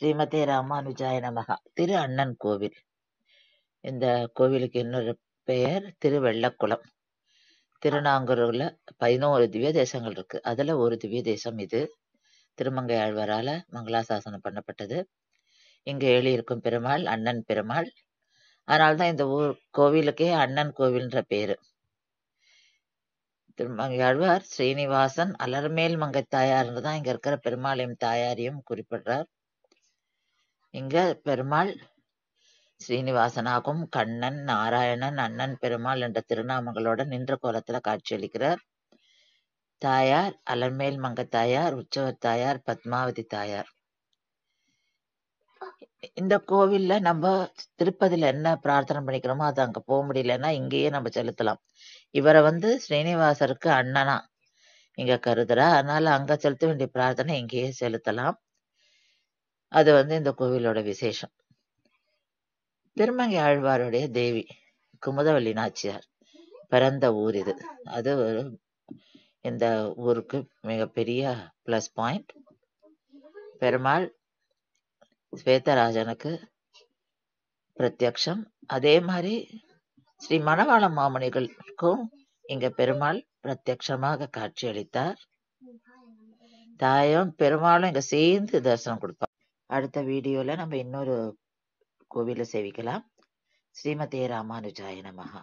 ஸ்ரீமதே ராமானுஜாய நமஹ. திரு அண்ணன் கோவில். இந்த கோவிலுக்கு இன்னொரு பெயர் திருவெள்ளக்குளம். திருநாங்கூர்ல 11 திவ்ய தேசங்கள் இருக்கு. அதுல ஒரு திவ்ய தேசம் இது. திருமங்கை ஆழ்வாரால மங்களாசாசனம் பண்ணப்பட்டது. இங்க எழுதியிருக்கும் பெருமாள் அண்ணன் பெருமாள். அதனால்தான் இந்த ஊர் கோவிலுக்கே அண்ணன் கோவில்ன்ற பேரு. திருமங்கை ஆழ்வார் ஸ்ரீனிவாசன் அலர்மேல் மங்கை தாயார்னு தான் இங்க இருக்கிற பெருமாளையும் தாயாரையும் குறிப்பிடுறார். இங்க பெருமாள் ஸ்ரீனிவாசனாகவும் கண்ணன், நாராயணன், அண்ணன் பெருமாள் என்ற திருநாமங்களோட நின்ற கோலத்துல காட்சியளிக்கிறார். தாயார் அலர்மேல் மங்கை தாயார், உற்சவர் தாயார், பத்மாவதி தாயார். இந்த கோவில்ல நம்ம திருப்பதியில என்ன பிரார்த்தனை பண்ணிக்கிறோமோ அது அங்க போக முடியலன்னா இங்கேயே நம்ம செலுத்தலாம். இவரை ஸ்ரீனிவாசருக்கு அண்ணனா இங்க கருதுறா. அதனால அங்க செலுத்த வேண்டிய பிரார்த்தனை இங்கேயே செலுத்தலாம். அது இந்த கோவிலோட விசேஷம். திருமங்கை ஆழ்வாருடைய தேவி குமுதவள்ளி நாச்சியார் பிறந்த ஊர் இது. அது இந்த ஊருக்கு மிகப்பெரிய பிளஸ் பாயிண்ட். பெருமாள் ஸ்வேதராஜனுக்கு பிரத்யக்ஷம். அதே மாதிரி ஸ்ரீ மணவாள மாமுனிகளுக்கும் இங்க பெருமாள் பிரத்யக்ஷமாக காட்சி அளித்தார். தாயும் பெருமாளும் இங்க சேர்ந்து தரிசனம் கொடுப்பார். அடுத்த வீடியோல நம்ம இன்னொரு கோவிலை சேவிக்கலாம். ஸ்ரீமதே ராமானுஜாய நமஹ.